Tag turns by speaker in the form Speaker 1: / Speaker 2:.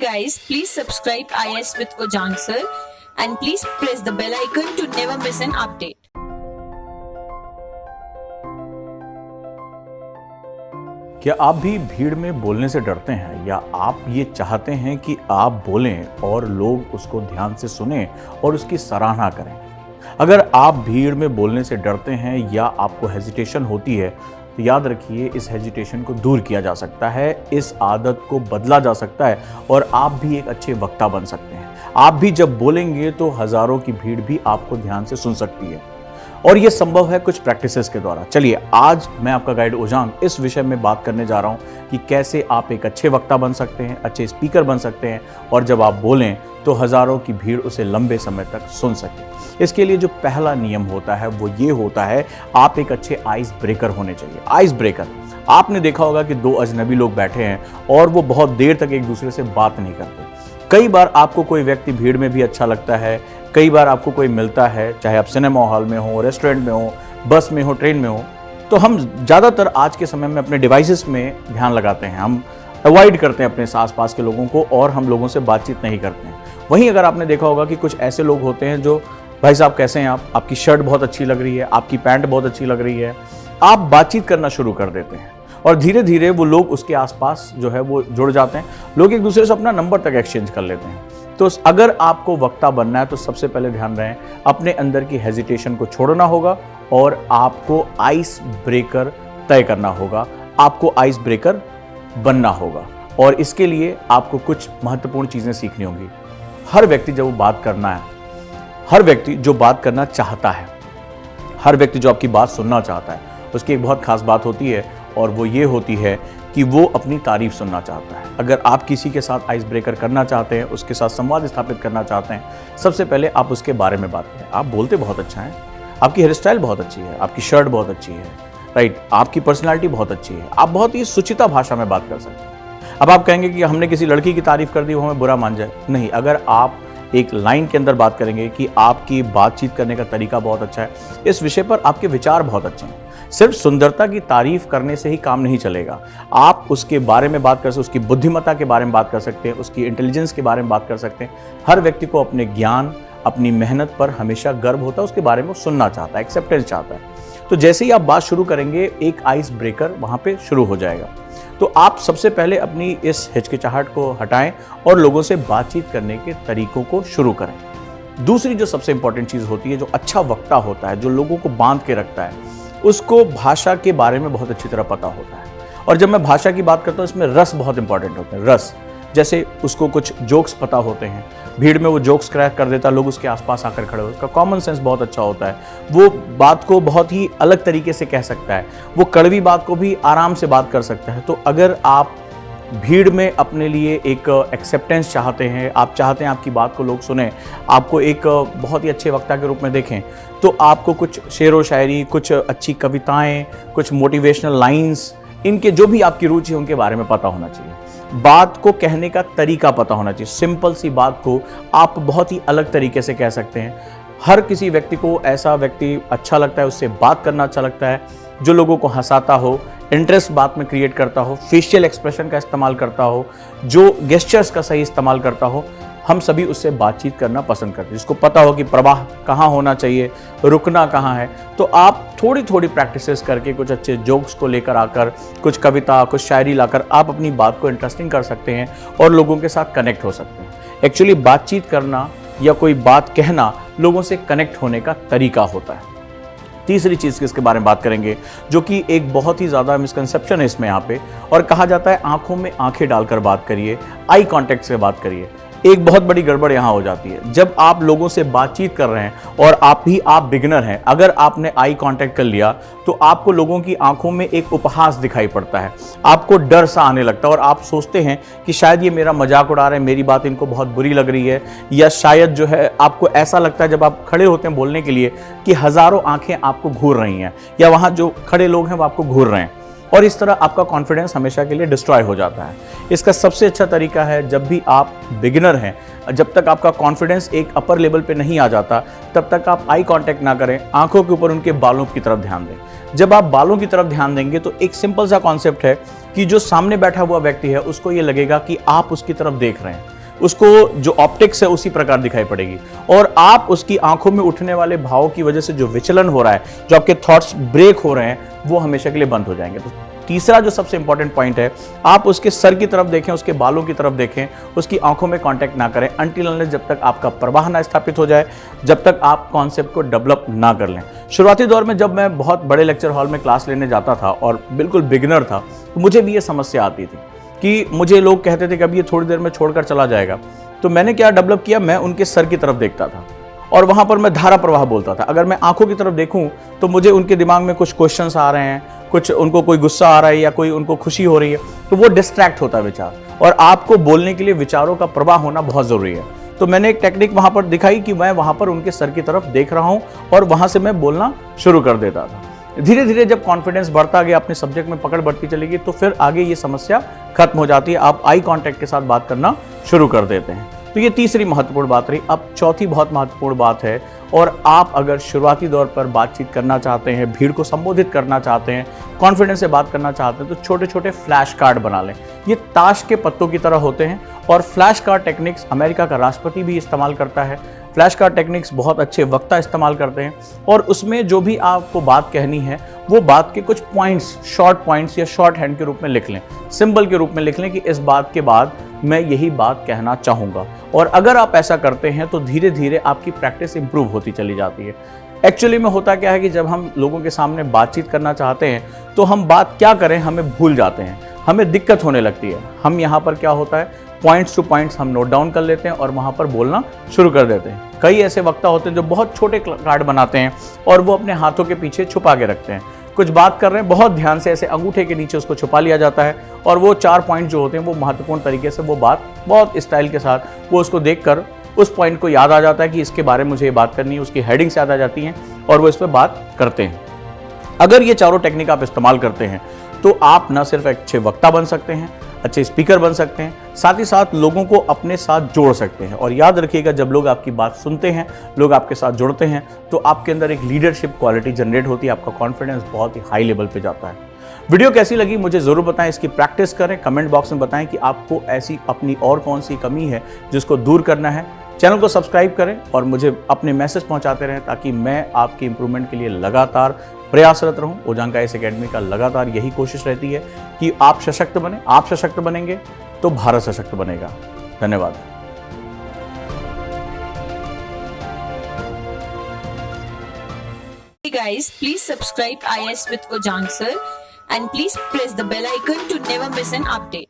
Speaker 1: guys, please subscribe IS with Ojang sir and please press the bell icon to never miss an update.
Speaker 2: क्या आप भी भीड़ में बोलने से डरते हैं या आप ये चाहते हैं कि आप बोलें और लोग उसको ध्यान से सुनें और उसकी सराहना करें? अगर आप भीड़ में बोलने से डरते हैं या आपको हेजिटेशन होती है तो याद रखिए, इस हेजिटेशन को दूर किया जा सकता है, इस आदत को बदला जा सकता है और आप भी एक अच्छे वक्ता बन सकते हैं। आप भी जब बोलेंगे तो हजारों की भीड़ भी आपको ध्यान से सुन सकती है और ये संभव है कुछ प्रैक्टिसेस के द्वारा। चलिए, आज मैं आपका गाइड ओजांग इस विषय में बात करने जा रहा हूं कि कैसे आप एक अच्छे वक्ता बन सकते हैं, अच्छे स्पीकर बन सकते हैं और जब आप बोलें तो हजारों की भीड़ उसे लंबे समय तक सुन सके। इसके लिए जो पहला नियम होता है वो ये होता है, आप एक अच्छे आइस ब्रेकर होने चाहिए। आइस ब्रेकर, आपने देखा होगा कि दो अजनबी लोग बैठे हैं और वो बहुत देर तक एक दूसरे से बात नहीं करते। कई बार आपको कोई व्यक्ति भीड़ में भी अच्छा लगता है, कई बार आपको कोई मिलता है, चाहे आप सिनेमा हॉल में हो, रेस्टोरेंट में हो, बस में हो, ट्रेन में हो, तो हम ज़्यादातर आज के समय में अपने डिवाइसेस में ध्यान लगाते हैं। हम अवॉइड करते हैं अपने आस-पास के लोगों को और हम लोगों से बातचीत नहीं करते हैं। वहीं अगर आपने देखा होगा कि कुछ ऐसे लोग होते हैं जो, भाई साहब कैसे हैं आप, आपकी शर्ट बहुत अच्छी लग रही है, आपकी पैंट बहुत अच्छी लग रही है, आप बातचीत करना शुरू कर देते हैं और धीरे धीरे वो लोग उसके आसपास जो है वो जुड़ जाते हैं। लोग एक दूसरे से अपना नंबर तक एक्सचेंज कर लेते हैं। तो अगर आपको वक्ता बनना है तो सबसे पहले ध्यान रहे, अपने अंदर की हेजिटेशन को छोड़ना होगा और आपको आइस ब्रेकर तय करना होगा, आपको आइस ब्रेकर बनना होगा। और इसके लिए आपको कुछ महत्वपूर्ण चीज़ें सीखनी होंगी। हर व्यक्ति जब वो बात करना है, हर व्यक्ति जो बात करना चाहता है, हर व्यक्ति जो आपकी बात सुनना चाहता है, उसकी एक बहुत खास बात होती है और वो ये होती है कि वो अपनी तारीफ सुनना चाहता है। अगर आप किसी के साथ आइस ब्रेकर करना चाहते हैं, उसके साथ संवाद स्थापित करना चाहते हैं, सबसे पहले आप उसके बारे में बात करें। आप बोलते बहुत अच्छा हैं, आपकी हेयर स्टाइल बहुत अच्छी है, आपकी शर्ट बहुत अच्छी है, राइट, आपकी पर्सनैलिटी बहुत अच्छी है, आप बहुत ही सुचिता भाषा में बात कर सकते हैं। अब आप कहेंगे कि हमने किसी लड़की की तारीफ कर दी, वो हमें बुरा मान जाए। नहीं, अगर आप एक लाइन के अंदर बात करेंगे कि आपकी बातचीत करने का तरीका बहुत अच्छा है, इस विषय पर आपके विचार बहुत अच्छे हैं, सिर्फ सुंदरता की तारीफ करने से ही काम नहीं चलेगा। आप उसके बारे में बात कर सकते हैं, उसकी बुद्धिमत्ता के बारे में बात कर सकते हैं, उसकी इंटेलिजेंस के बारे में बात कर सकते हैं। हर व्यक्ति को अपने ज्ञान, अपनी मेहनत पर हमेशा गर्व होता है, उसके बारे में सुनना चाहता है, एक्सेप्टेंस चाहता है। तो जैसे ही आप बात शुरू करेंगे, एक आइस ब्रेकर वहाँ पे शुरू हो जाएगा। तो आप सबसे पहले अपनी इस हिचकिचाहट को हटाएं और लोगों से बातचीत करने के तरीकों को शुरू करें। दूसरी जो सबसे इंपॉर्टेंट चीज़ होती है, जो अच्छा वक्ता होता है, जो लोगों को बांध के रखता है, उसको भाषा के बारे में बहुत अच्छी तरह पता होता है। और जब मैं भाषा की बात करता हूँ, इसमें रस बहुत इंपॉर्टेंट होते हैं। रस, जैसे उसको कुछ जोक्स पता होते हैं, भीड़ में वो जोक्स क्रैक कर देता है, लोग उसके आसपास आकर खड़े हो, उसका कॉमन सेंस बहुत अच्छा होता है, वो बात को बहुत ही अलग तरीके से कह सकता है, वो कड़वी बात को भी आराम से बात कर सकता है। तो अगर आप भीड़ में अपने लिए एक एक्सेप्टेंस चाहते हैं, आप चाहते हैं आपकी बात को लोग सुने, आपको एक बहुत ही अच्छे वक्ता के रूप में देखें, तो आपको कुछ शेरो शायरी, कुछ अच्छी कविताएं, कुछ मोटिवेशनल लाइंस, इनके जो भी आपकी रुचि है उनके बारे में पता होना चाहिए। बात को कहने का तरीका पता होना चाहिए। सिंपल सी बात को आप बहुत ही अलग तरीके से कह सकते हैं। हर किसी व्यक्ति को ऐसा व्यक्ति अच्छा लगता है, उससे बात करना अच्छा लगता है जो लोगों को हंसाता हो, इंटरेस्ट बात में क्रिएट करता हो, फेशियल एक्सप्रेशन का इस्तेमाल करता हो, जो गेस्चर्स का सही इस्तेमाल करता हो। हम सभी उससे बातचीत करना पसंद करते हैं, जिसको पता हो कि प्रवाह कहाँ होना चाहिए, रुकना कहाँ है। तो आप थोड़ी थोड़ी प्रैक्टिसेस करके, कुछ अच्छे जोक्स को लेकर आकर, कुछ कविता, कुछ शायरी लाकर आप अपनी बात को इंटरेस्टिंग कर सकते हैं और लोगों के साथ कनेक्ट हो सकते हैं। एक्चुअली बातचीत करना या कोई बात कहना लोगों से कनेक्ट होने का तरीका होता है। तीसरी चीज़ किसके बारे में बात करेंगे, जो कि एक बहुत ही ज़्यादा मिसकंसेप्शन है इसमें यहाँ पे, और कहा जाता है आंखों में आंखें डालकर बात करिए, आई कांटेक्ट से बात करिए। एक बहुत बड़ी गड़बड़ यहाँ हो जाती है, जब आप लोगों से बातचीत कर रहे हैं और आप बिगिनर हैं, अगर आपने आई कांटेक्ट कर लिया तो आपको लोगों की आंखों में एक उपहास दिखाई पड़ता है, आपको डर सा आने लगता है और आप सोचते हैं कि शायद ये मेरा मजाक उड़ा रहे हैं, मेरी बात इनको बहुत बुरी लग रही है, या शायद जो है आपको ऐसा लगता है जब आप खड़े होते हैं बोलने के लिए कि हज़ारों आंखें आपको घूर रही हैं या वहाँ जो खड़े लोग हैं वो आपको घूर रहे हैं, और इस तरह आपका कॉन्फिडेंस हमेशा के लिए डिस्ट्रॉय हो जाता है। इसका सबसे अच्छा तरीका है, जब भी आप बिगिनर हैं, जब तक आपका कॉन्फिडेंस एक अपर लेवल पे नहीं आ जाता, तब तक आप आई कांटेक्ट ना करें, आंखों के ऊपर उनके बालों की तरफ ध्यान दें। जब आप बालों की तरफ ध्यान देंगे तो एक सिंपल सा कॉन्सेप्ट है, कि जो सामने बैठा हुआ व्यक्ति है उसको ये लगेगा कि आप उसकी तरफ देख रहे हैं, उसको जो ऑप्टिक्स है उसी प्रकार दिखाई पड़ेगी, और आप उसकी आंखों में उठने वाले भाव की वजह से जो विचलन हो रहा है, जो आपके थॉट्स ब्रेक हो रहे हैं, वो हमेशा के लिए बंद हो जाएंगे। तो तीसरा जो सबसे इंपॉर्टेंट पॉइंट है, आप उसके सर की तरफ देखें, उसके बालों की तरफ देखें, उसकी आंखों में कांटेक्ट ना करें अनटिल अनलेस जब तक आपका प्रवाह ना स्थापित हो जाए, जब तक आप कॉन्सेप्ट को डेवलप ना कर लें। शुरुआती दौर में जब मैं बहुत बड़े लेक्चर हॉल में क्लास लेने जाता था और बिल्कुल बिगिनर था, तो मुझे भी ये समस्या आती थी कि मुझे लोग कहते थे कि अब ये थोड़ी देर में छोड़कर चला जाएगा। तो मैंने क्या डेवलप किया, मैं उनके सर की तरफ देखता था और वहां पर मैं धारा प्रवाह बोलता था। अगर मैं आंखों की तरफ देखूं तो मुझे उनके दिमाग में कुछ क्वेश्चंस आ रहे हैं, कुछ उनको कोई गुस्सा आ रहा है या कोई उनको खुशी हो रही है, तो वो डिस्ट्रैक्ट होता है विचार, और आपको बोलने के लिए विचारों का प्रवाह होना बहुत जरूरी है। तो मैंने एक टेक्निक वहां पर दिखाई कि मैं वहां पर उनके सर की तरफ देख रहा हूं और वहां से मैं बोलना शुरू कर देता था। धीरे धीरे जब कॉन्फिडेंस बढ़ता गया, अपने सब्जेक्ट में पकड़ बढ़ती चलेगी, तो फिर आगे ये समस्या खत्म हो जाती है, आप आई कांटेक्ट के साथ बात करना शुरू कर देते हैं। तो ये तीसरी महत्वपूर्ण बात रही। अब चौथी बहुत महत्वपूर्ण बात है, और आप अगर शुरुआती दौर पर बातचीत करना चाहते हैं, भीड़ को संबोधित करना चाहते हैं, कॉन्फिडेंस से बात करना चाहते हैं, तो छोटे छोटे फ्लैश कार्ड बना लें। ये ताश के पत्तों की तरह होते हैं, और फ्लैश कार्ड टेक्निक्स अमेरिका का राष्ट्रपति भी इस्तेमाल करता है। फ्लैश कार्ड टेक्निक्स बहुत अच्छे वक्ता इस्तेमाल करते हैं, और उसमें जो भी आपको बात कहनी है वो बात के कुछ पॉइंट्स, शॉर्ट पॉइंट्स या शॉर्ट हैंड के रूप में लिख लें, सिंबल के रूप में लिख लें कि इस बात के बाद मैं यही बात कहना चाहूँगा। और अगर आप ऐसा करते हैं तो धीरे धीरे आपकी प्रैक्टिस इंप्रूव होती चली जाती है। एक्चुअली में होता क्या है कि जब हम लोगों के सामने बातचीत करना चाहते हैं तो हम बात क्या करें हमें भूल जाते हैं, हमें दिक्कत होने लगती है। हम यहाँ पर क्या होता है, पॉइंट्स टू पॉइंट्स हम नोट डाउन कर लेते हैं और वहाँ पर बोलना शुरू कर देते हैं। कई ऐसे वक्ता होते हैं जो बहुत छोटे कार्ड बनाते हैं और वो अपने हाथों के पीछे छुपा के रखते हैं। कुछ बात कर रहे हैं, बहुत ध्यान से ऐसे अंगूठे के नीचे उसको छुपा लिया जाता है, और वो 4 पॉइंट जो होते हैं वो महत्वपूर्ण तरीके से वो बात बहुत स्टाइल के साथ वो उसको देखकर उस पॉइंट को याद आ जाता है कि इसके बारे में मुझे ये बात करनी है, उसकी हेडिंग्स याद आ जाती हैं और वो इस पर बात करते हैं। अगर ये चारों टेक्निक आप इस्तेमाल करते हैं तो आप न सिर्फ अच्छे वक्ता बन सकते हैं, अच्छे स्पीकर बन सकते हैं, साथ ही साथ लोगों को अपने साथ जोड़ सकते हैं। और याद रखिएगा, जब लोग आपकी बात सुनते हैं, लोग आपके साथ जुड़ते हैं, तो आपके अंदर एक लीडरशिप क्वालिटी जनरेट होती है, आपका कॉन्फिडेंस बहुत ही हाई लेवल पे जाता है। वीडियो कैसी लगी मुझे ज़रूर बताएं, इसकी प्रैक्टिस करें, कमेंट बॉक्स में बताएं कि आपको ऐसी अपनी और कौन सी कमी है जिसको दूर करना है। चैनल को सब्सक्राइब करें और मुझे अपने मैसेज पहुंचाते रहें ताकि मैं आपकी इंप्रूवमेंट के लिए लगातार प्रयासरत रहूं। ओजांका आईएएस एकेडमी का लगातार यही कोशिश रहती है कि आप सशक्त बने। आप सशक्त बनेंगे तो भारत सशक्त बनेगा। धन्यवाद।
Speaker 1: Hey guys, please subscribe IAS with Ojang sir, and please press the bell icon to never miss an update.